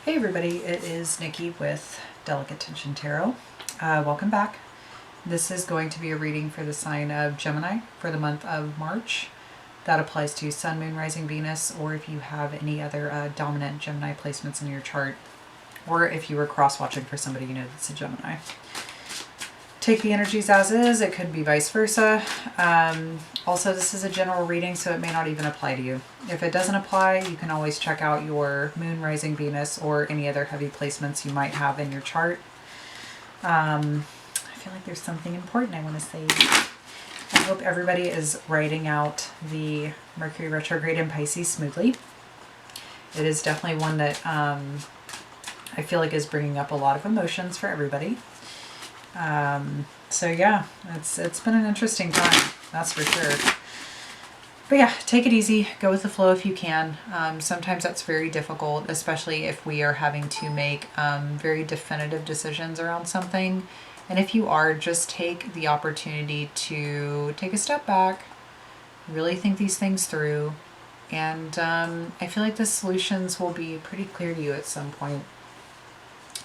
Hey everybody, it is Nikki with Delicate Tension Tarot. Welcome back. This is going to be a reading for the sign of Gemini for the month of March. That applies to Sun, Moon, Rising, Venus, or if you have any other dominant Gemini placements in your chart, or if you were cross-watching for somebody you know that's a Gemini. Take the energies as is. It could be vice versa. Also, this is a general reading, so it may not even apply to you. If it doesn't apply, you can always check out your Moon, Rising, Venus, or any other heavy placements you might have in your chart. I feel like there's something important I want to say. I hope everybody is writing out the Mercury retrograde in Pisces smoothly. It is definitely one that I feel like is bringing up a lot of emotions for everybody. So yeah, it's been an interesting time, that's for sure. But yeah, take it easy, go with the flow if you can. Sometimes that's very difficult, especially if we are having to make very definitive decisions around something. And if you are, just take the opportunity to take a step back, really think these things through, and I feel like the solutions will be pretty clear to you at some point.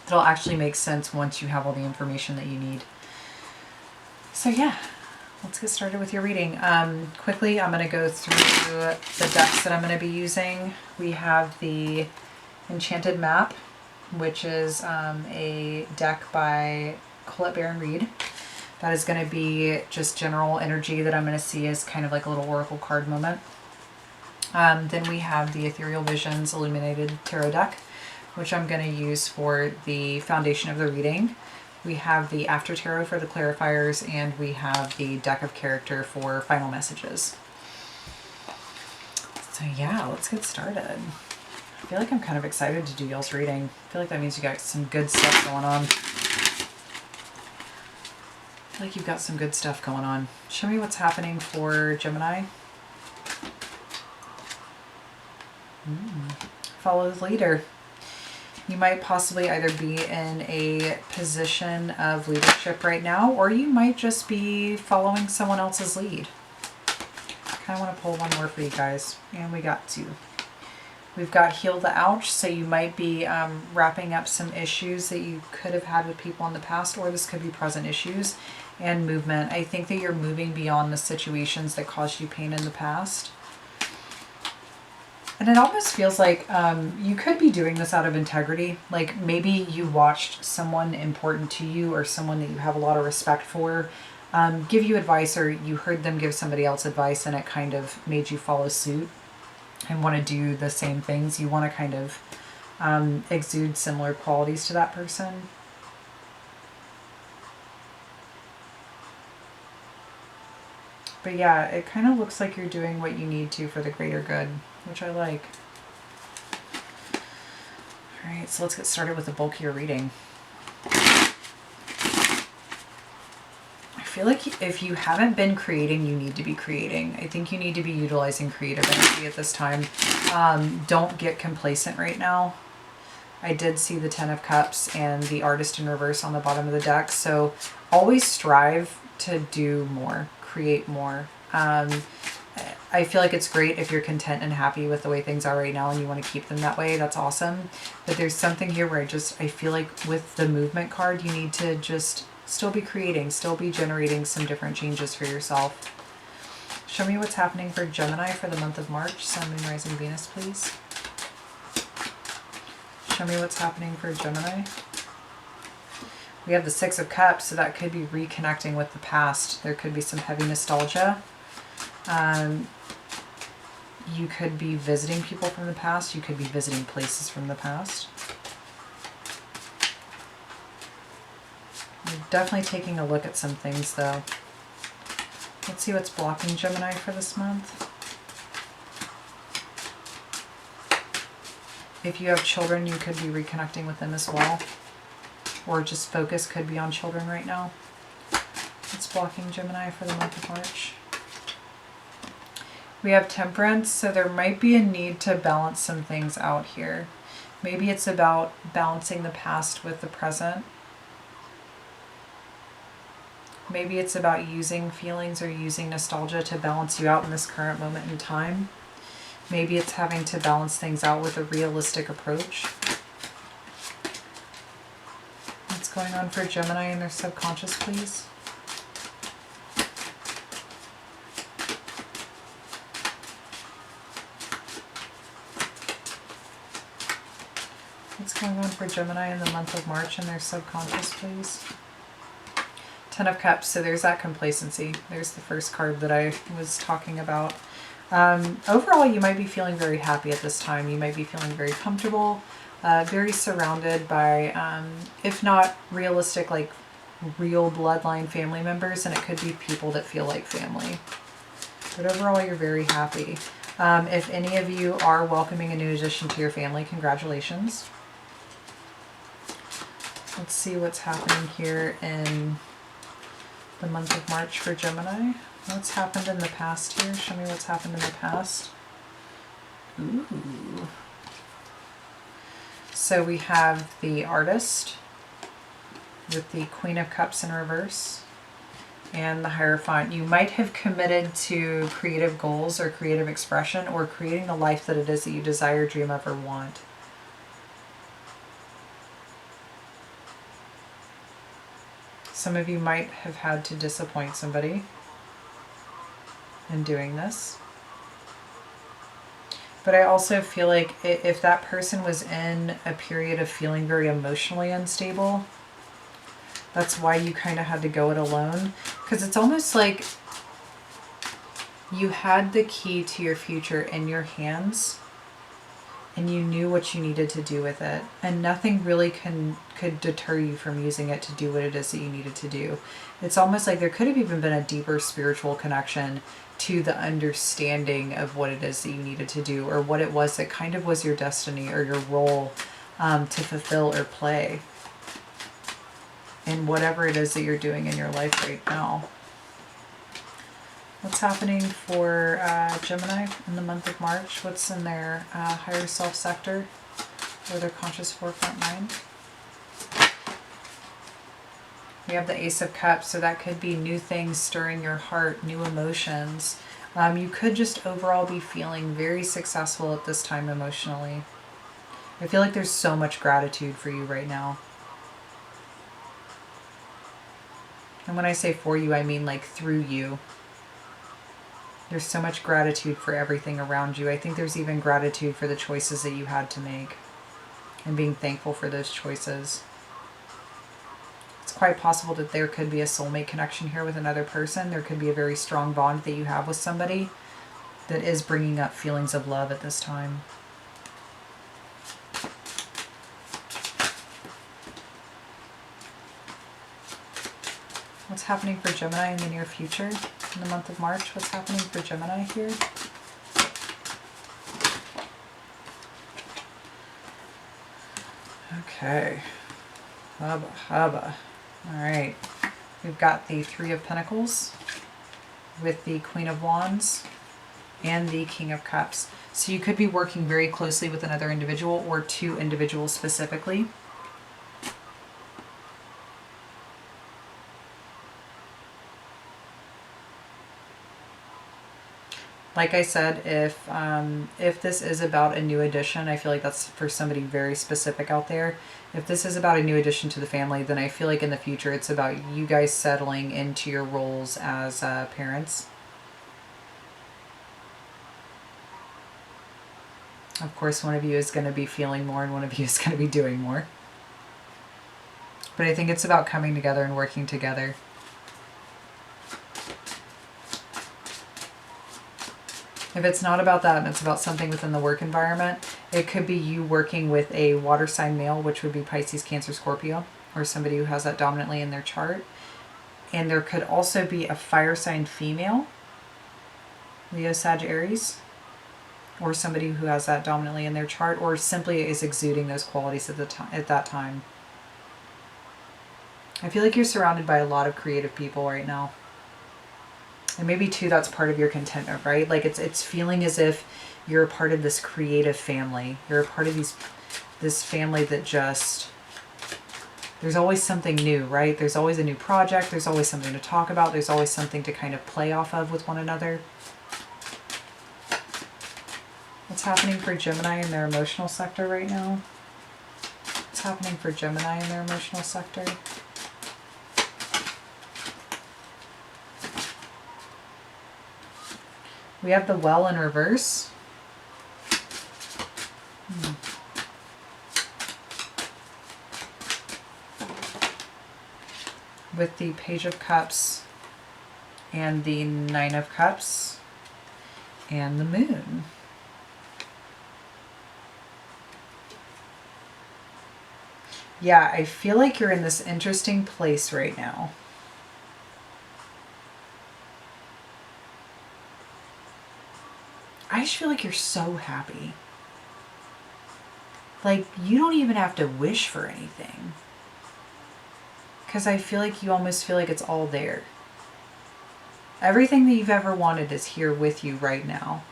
It'll actually make sense once you have all the information that you need. So yeah, let's get started with your reading. Quickly, I'm going to go through the decks that I'm going to be using. We have the Enchanted Map, which is a deck by Colette Baron-Reid. That is going to be just general energy that I'm going to see as kind of like a little oracle card moment. Then we have the Ethereal Visions Illuminated Tarot deck, which I'm going to use for the foundation of the reading. We have the After Tarot for the clarifiers, and we have the Deck of Character for final messages. So yeah, let's get started. I feel like I'm kind of excited to do y'all's reading. I feel like that means you got some good stuff going on. I feel like you've got some good stuff going on. Show me what's happening for Gemini. Follow the leader. You might possibly either be in a position of leadership right now, or you might just be following someone else's lead. I kind of want to pull one more for you guys, and we got two. We've got Heal the Ouch, so you might be wrapping up some issues that you could have had with people in the past, or this could be present issues. And Movement. I think that you're moving beyond the situations that caused you pain in the past. And it almost feels like you could be doing this out of integrity. Like maybe you watched someone important to you or someone that you have a lot of respect for give you advice, or you heard them give somebody else advice and it kind of made you follow suit and want to do the same things. You want to kind of exude similar qualities to that person. But yeah, it kind of looks like you're doing what you need to for the greater good, which I like. Alright, so let's get started with the bulkier reading. I feel like if you haven't been creating, you need to be creating. I think you need to be utilizing creative energy at this time. Don't get complacent right now. I did see the Ten of Cups and the Artist in reverse on the bottom of the deck, so always strive to do more. Create more. I feel like it's great if you're content and happy with the way things are right now and you want to keep them that way. That's awesome. But there's something here where I feel like with the Movement card, you need to just still be creating, still be generating some different changes for yourself. Show me what's happening for Gemini for the month of March. Sun, Moon, Rising, Venus, please. Show me what's happening for Gemini. We have the Six of Cups, so that could be reconnecting with the past. There could be some heavy nostalgia. You could be visiting people from the past. You could be visiting places from the past. You're definitely taking a look at some things, though. Let's see what's blocking Gemini for this month. If you have children, you could be reconnecting with them as well. Or just focus could be on children right now. What's blocking Gemini for the month of March? We have Temperance, so there might be a need to balance some things out here. Maybe it's about balancing the past with the present. Maybe it's about using feelings or using nostalgia to balance you out in this current moment in time. Maybe it's having to balance things out with a realistic approach. going on for Gemini and their subconscious, please? What's going on for Gemini in the month of March and their subconscious, please? Ten of Cups, so there's that complacency. There's the first card that I was talking about. Overall, you might be feeling very happy at this time. You might be feeling very comfortable, very surrounded by, if not realistic, like real bloodline family members, and it could be people that feel like family. But overall, you're very happy. If any of you are welcoming a new addition to your family, congratulations. Let's see what's happening here in the month of March for Gemini. What's happened in the past here? Show me what's happened in the past. Ooh. So we have the Artist with the Queen of Cups in reverse and the Hierophant. You might have committed to creative goals or creative expression or creating the life that it is that you desire, dream of, or want. Some of you might have had to disappoint somebody in doing this. But I also feel like if that person was in a period of feeling very emotionally unstable, that's why you kind of had to go it alone. Because it's almost like you had the key to your future in your hands and you knew what you needed to do with it. And nothing really could deter you from using it to do what it is that you needed to do. It's almost like there could have even been a deeper spiritual connection to the understanding of what it is that you needed to do, or what it was that kind of was your destiny or your role to fulfill or play in whatever it is that you're doing in your life right now. What's happening for Gemini in the month of March? What's in their higher self sector or their conscious forefront mind? We have the Ace of Cups, so that could be new things stirring your heart, new emotions. You could just overall be feeling very successful at this time emotionally. I feel like there's so much gratitude for you right now. And when I say for you, I mean like through you. There's so much gratitude for everything around you. I think there's even gratitude for the choices that you had to make and being thankful for those choices. It's quite possible that there could be a soulmate connection here with another person. There could be a very strong bond that you have with somebody that is bringing up feelings of love at this time. What's happening for Gemini in the near future? In the month of March, what's happening for Gemini here? Okay. Hubba, hubba. All right. We've got the Three of Pentacles with the Queen of Wands and the King of Cups. So you could be working very closely with another individual or two individuals specifically. Like I said, if this is about a new addition, I feel like that's for somebody very specific out there. If this is about a new addition to the family, then I feel like in the future it's about you guys settling into your roles as parents. Of course, one of you is going to be feeling more and one of you is going to be doing more. But I think it's about coming together and working together. If it's not about that and it's about something within the work environment, it could be you working with a water sign male, which would be Pisces, Cancer, Scorpio, or somebody who has that dominantly in their chart. And there could also be a fire sign female, Leo, Sag, Aries, or somebody who has that dominantly in their chart, or simply is exuding those qualities at that time. I feel like you're surrounded by a lot of creative people right now. And maybe too, that's part of your contentment, right? Like it's feeling as if you're a part of this creative family. You're a part of this family that just, there's always something new, right? There's always a new project. There's always something to talk about. There's always something to kind of play off of with one another. What's happening for Gemini in their emotional sector right now? What's happening for Gemini in their emotional sector? We have the Well in reverse. With the Page of Cups and the Nine of Cups and the Moon. Yeah, I feel like you're in this interesting place right now. I just feel like you're so happy. Like, you don't even have to wish for anything. Because I feel like you almost feel like it's all there. Everything that you've ever wanted is here with you right now.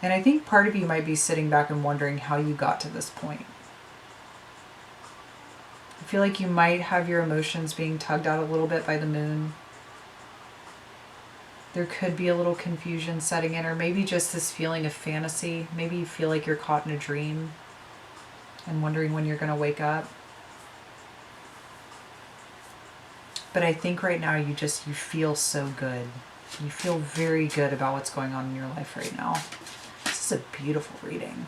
And I think part of you might be sitting back and wondering how you got to this point. I feel like you might have your emotions being tugged out a little bit by the Moon. There could be a little confusion setting in, or maybe just this feeling of fantasy. Maybe you feel like you're caught in a dream and wondering when you're going to wake up. But I think right now you feel so good. You feel very good about what's going on in your life right now. This is a beautiful reading.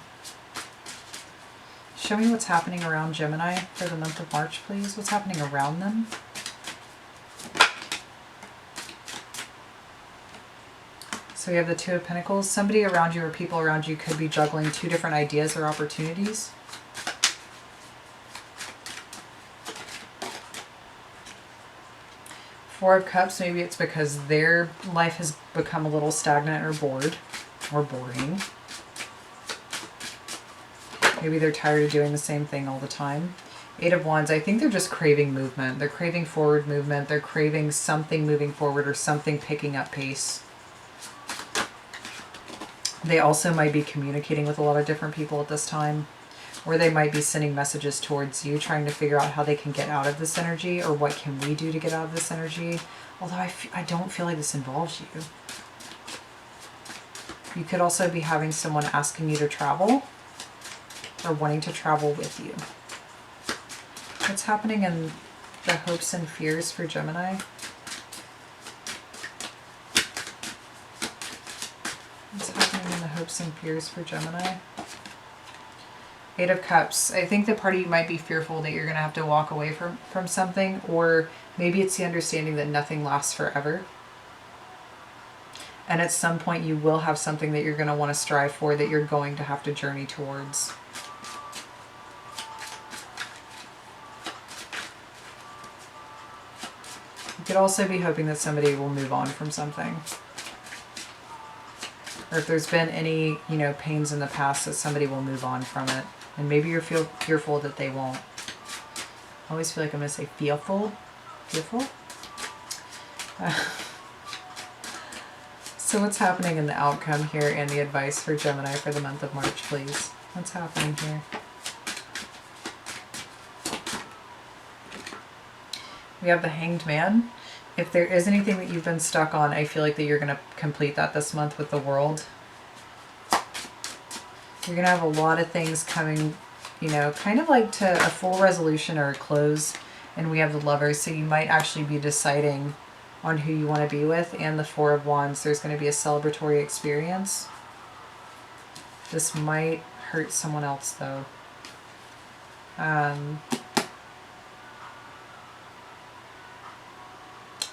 Show me what's happening around Gemini for the month of March, please. What's happening around them? So we have the Two of Pentacles. Somebody around you or people around you could be juggling two different ideas or opportunities. Four of Cups, maybe it's because their life has become a little stagnant or bored or boring. Maybe they're tired of doing the same thing all the time. Eight of Wands, I think they're just craving movement. They're craving forward movement. They're craving something moving forward or something picking up pace. They also might be communicating with a lot of different people at this time. Or they might be sending messages towards you, trying to figure out how they can get out of this energy, or what can we do to get out of this energy. Although I don't feel like this involves you. You could also be having someone asking you to travel, or wanting to travel with you. What's happening in the hopes and fears for Gemini? What's happening in the hopes and fears for Gemini? Eight of Cups. I think that part of you might be fearful that you're going to have to walk away from something, or maybe it's the understanding that nothing lasts forever. And at some point you will have something that you're going to want to strive for, that you're going to have to journey towards. You could also be hoping that somebody will move on from something. Or if there's been any, pains in the past, that somebody will move on from it. And maybe you're fearful that they won't. I always feel like I'm going to say fearful. Fearful? So what's happening in the outcome here and the advice for Gemini for the month of March, please? What's happening here? We have the Hanged Man. If there is anything that you've been stuck on, I feel like that you're going to complete that this month with the World. You're going to have a lot of things coming, kind of like to a full resolution or a close. And we have the Lovers, so you might actually be deciding on who you want to be with. And the Four of Wands, there's going to be a celebratory experience. This might hurt someone else, though. I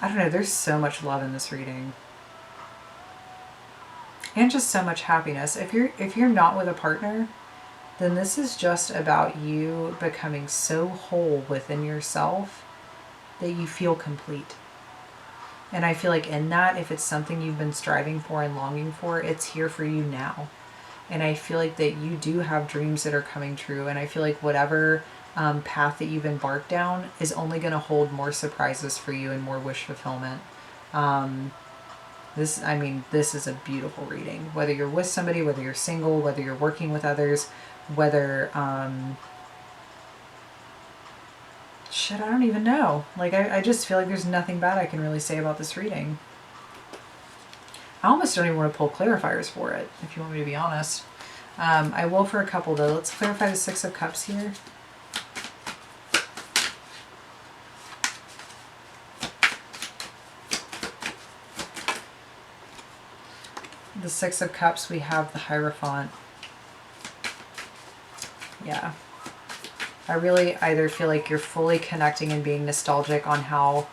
don't know, there's so much love in this reading. And just so much happiness. If you're not with a partner, then this is just about you becoming so whole within yourself that you feel complete. And I feel like in that, if it's something you've been striving for and longing for, it's here for you now. And I feel like that you do have dreams that are coming true. And I feel like whatever path that you've embarked down is only going to hold more surprises for you and more wish fulfillment. This is a beautiful reading. Whether you're with somebody, whether you're single, whether you're working with others, whether, I don't even know. Like, I just feel like there's nothing bad I can really say about this reading. I almost don't even want to pull clarifiers for it, if you want me to be honest. I will for a couple though. Let's clarify the Six of Cups here. The Six of Cups, we have the Hierophant. Yeah. I really either feel like you're fully connecting and being nostalgic on how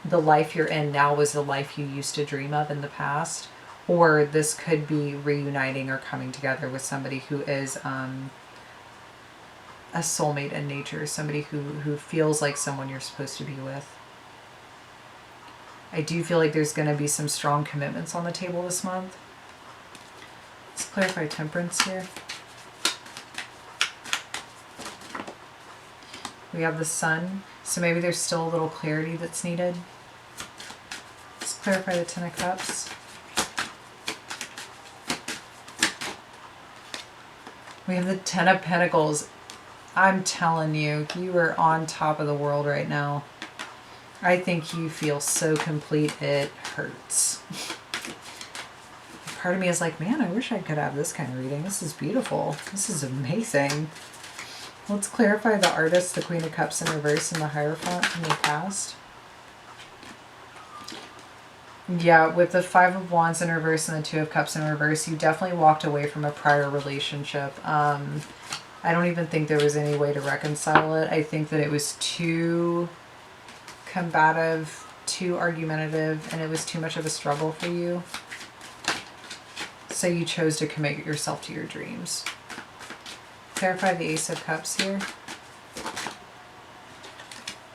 the life you're in now was the life you used to dream of in the past, or this could be reuniting or coming together with somebody who is a soulmate in nature, somebody who feels like someone you're supposed to be with. I do feel like there's going to be some strong commitments on the table this month. Let's clarify Temperance here. We have the Sun, so maybe there's still a little clarity that's needed. Let's clarify the Ten of Cups. We have the Ten of Pentacles. I'm telling you, you are on top of the world right now. I think you feel so complete, it hurts. Part of me is like, man, I wish I could have this kind of reading. This is beautiful. This is amazing. Let's clarify the Artist, the Queen of Cups in reverse, and the Hierophant from the past. Yeah, with the Five of Wands in reverse and the Two of Cups in reverse, you definitely walked away from a prior relationship. I don't even think there was any way to reconcile it. I think that it was too combative, too argumentative, and it was too much of a struggle for you. So you chose to commit yourself to your dreams. Clarify the Ace of Cups here.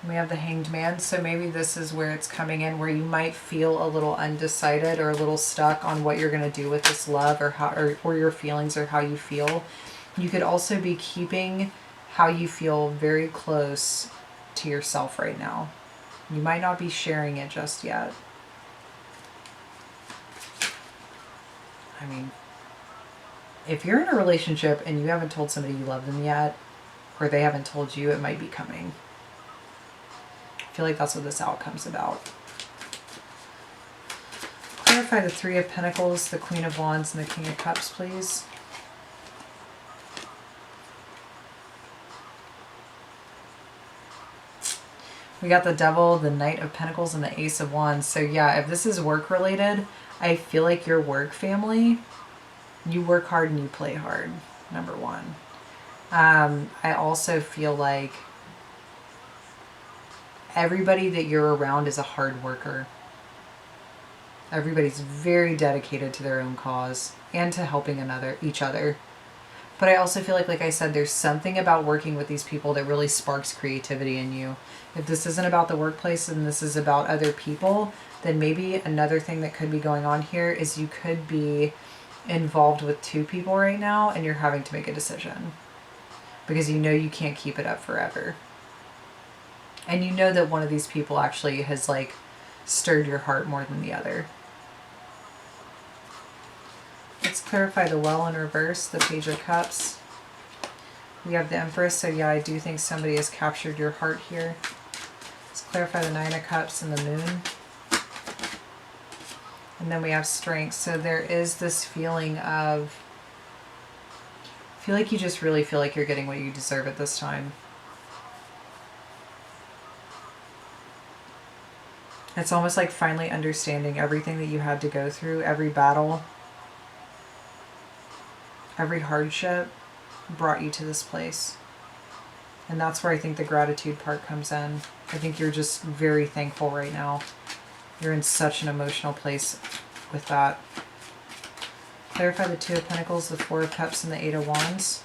We have the Hanged Man, so maybe this is where it's coming in, where you might feel a little undecided or a little stuck on what you're going to do with this love, or how, or your feelings, or how you feel. You could also be keeping how you feel very close to yourself right now. You might not be sharing it just yet. I mean, if you're in a relationship and you haven't told somebody you love them yet, or they haven't told you, it might be coming. I feel like that's what this outcome's about. Clarify the Three of Pentacles, the Queen of Wands, and the King of Cups, please. We got the Devil, the Knight of Pentacles, and the Ace of Wands. So yeah, if this is work related, I feel like your work family, you work hard and you play hard, number one. I also feel like everybody that you're around is a hard worker. Everybody's very dedicated to their own cause and to helping each other. But I also feel like I said, there's something about working with these people that really sparks creativity in you. If this isn't about the workplace and this is about other people, then maybe another thing that could be going on here is you could be involved with two people right now and you're having to make a decision. Because you know you can't keep it up forever. And you know that one of these people actually has stirred your heart more than the other. Let's clarify the Well in reverse, the Page of Cups. We have the Empress, so yeah, I do think somebody has captured your heart here. Let's clarify the Nine of Cups and the Moon. And then we have Strength. So there is this feeling of, I feel like you just really feel like you're getting what you deserve at this time. It's almost like finally understanding everything that you had to go through, every battle, every hardship brought you to this place. And that's where I think the gratitude part comes in. I think you're just very thankful right now. You're in such an emotional place with that. Clarify the Two of Pentacles, the Four of Cups, and the Eight of Wands.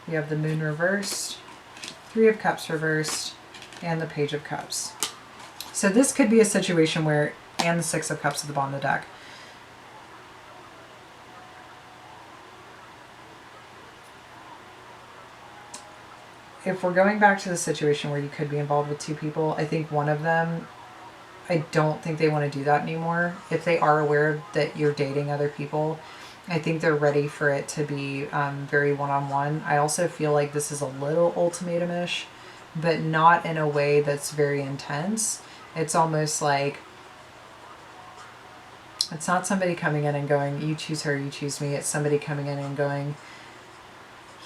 We have the Moon reversed, Three of Cups reversed, and the Page of Cups. So this could be a situation where, and the Six of Cups at the bottom of the deck. If we're going back to the situation where you could be involved with two people, I think one of them, I don't think they want to do that anymore. If they are aware that you're dating other people, I think they're ready for it to be very one-on-one. I also feel like this is a little ultimatum-ish, but not in a way that's very intense. It's almost like It's not somebody coming in and going, you choose her, you choose me. It's somebody coming in and going,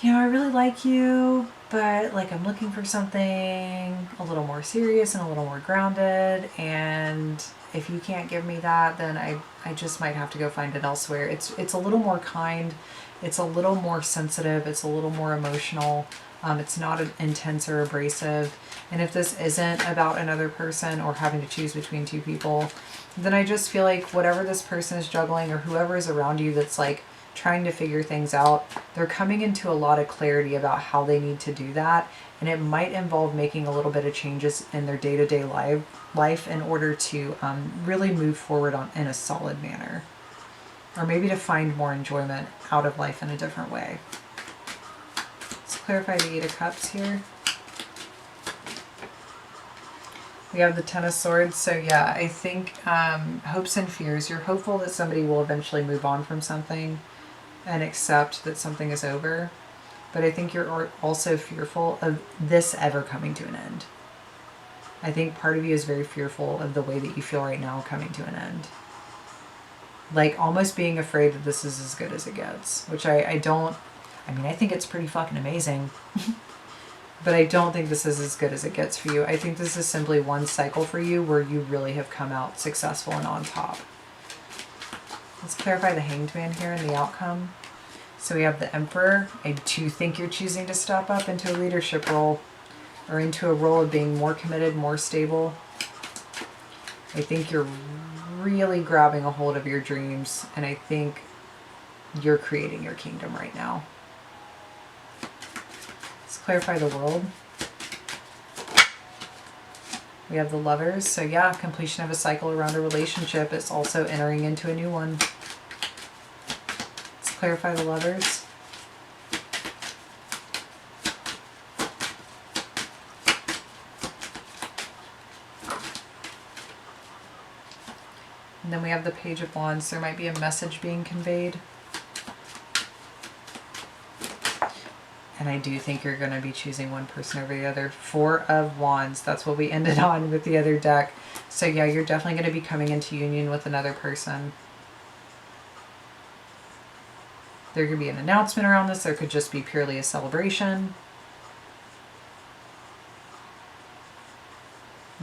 you know, I really like you, but like I'm looking for something a little more serious and a little more grounded. And if you can't give me that, then I just might have to go find it elsewhere. It's a little more kind. It's a little more sensitive. It's a little more emotional. It's not intense or abrasive. And if this isn't about another person or having to choose between two people, then I just feel like whatever this person is juggling or whoever is around you that's like trying to figure things out, they're coming into a lot of clarity about how they need to do that. And it might involve making a little bit of changes in their day-to-day life in order to really move forward in a solid manner. Or maybe to find more enjoyment out of life in a different way. Let's clarify the Eight of Cups here. We have the Ten of Swords. So yeah, I think hopes and fears. You're hopeful that somebody will eventually move on from something and accept that something is over. But I think you're also fearful of this ever coming to an end. I think part of you is very fearful of the way that you feel right now coming to an end. Like almost being afraid that this is as good as it gets, which I don't, I mean, I think it's pretty fucking amazing. But I don't think this is as good as it gets for you. I think this is simply one cycle for you where you really have come out successful and on top. Let's clarify the Hanged Man here and the outcome. So we have the Emperor. I do think you're choosing to step up into a leadership role or into a role of being more committed, more stable. I think you're really grabbing a hold of your dreams, and I think you're creating your kingdom right now. Let's clarify the World. We have the Lovers. So yeah, completion of a cycle around a relationship is also entering into a new one. Let's clarify the Lovers. And then we have the Page of Wands. There might be a message being conveyed. And I do think you're going to be choosing one person over the other. Four of Wands. That's what we ended on with the other deck. So yeah, you're definitely going to be coming into union with another person. There could be an announcement around this. There could just be purely a celebration.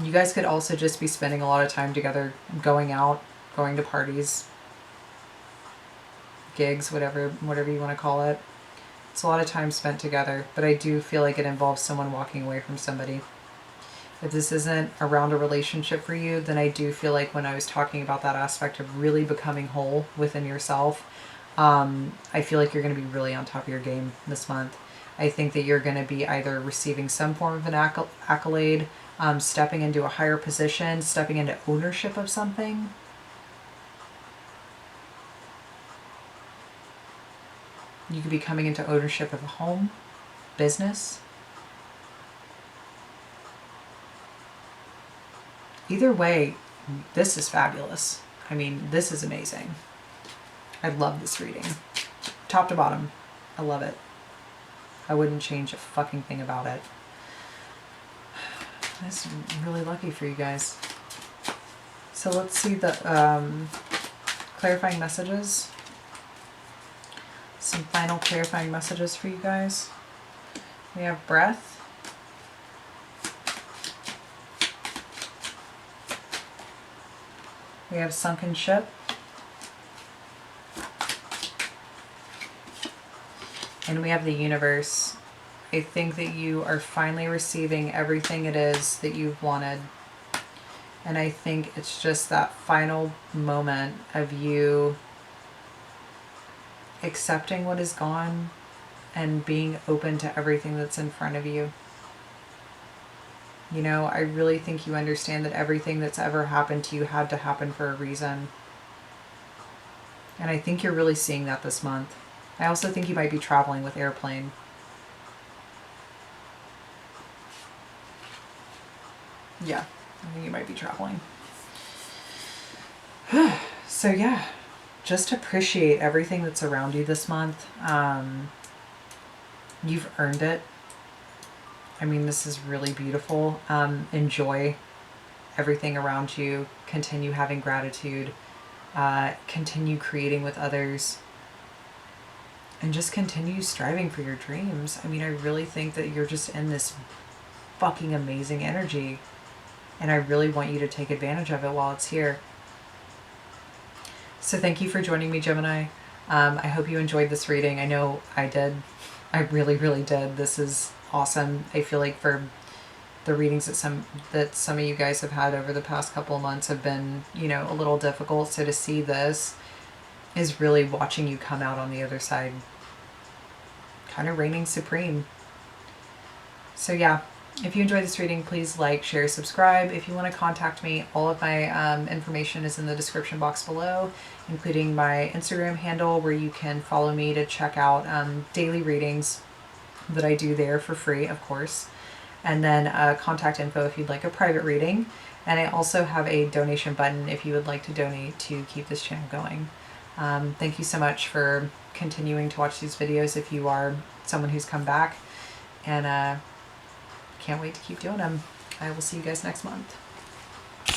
You guys could also just be spending a lot of time together, going out, going to parties, gigs, whatever you want to call it. It's a lot of time spent together, but I do feel like it involves someone walking away from somebody. If this isn't around a relationship for you, then I do feel like when I was talking about that aspect of really becoming whole within yourself, I feel like you're going to be really on top of your game this month. I think that you're going to be either receiving some form of an accolade, stepping into a higher position, stepping into ownership of something. You could be coming into ownership of a home, business. Either way, this is fabulous. I mean, this is amazing. I love this reading. Top to bottom. I love it. I wouldn't change a fucking thing about it. That's really lucky for you guys. So let's see the clarifying messages. Some final clarifying messages for you guys. We have breath. We have sunken ship. And we have the universe. I think that you are finally receiving everything it is that you've wanted. And I think it's just that final moment of you accepting what is gone and being open to everything that's in front of you. You know, I really think you understand that everything that's ever happened to you had to happen for a reason. And I think you're really seeing that this month. I also think you might be traveling with airplane. Yeah, I think you might be traveling. So yeah, just appreciate everything that's around you this month. You've earned it. I mean, this is really beautiful. Enjoy everything around you. Continue having gratitude. continue creating with others, and just continue striving for your dreams. I mean, I really think that you're just in this fucking amazing energy, and I really want you to take advantage of it while it's here. So thank you for joining me, Gemini. I hope you enjoyed this reading. I know I did. I really, really did. This is awesome. I feel like for the readings that some of you guys have had over the past couple of months have been, you know, a little difficult. So to see this is really watching you come out on the other side, kind of reigning supreme. So yeah, if you enjoyed this reading, please like, share, subscribe. If you want to contact me, all of my information is in the description box below, including my Instagram handle where you can follow me to check out daily readings that I do there for free, of course. And then contact info if you'd like a private reading. And I also have a donation button if you would like to donate to keep this channel going. Thank you so much for continuing to watch these videos if you are someone who's come back. And can't wait to keep doing them. I will see you guys next month.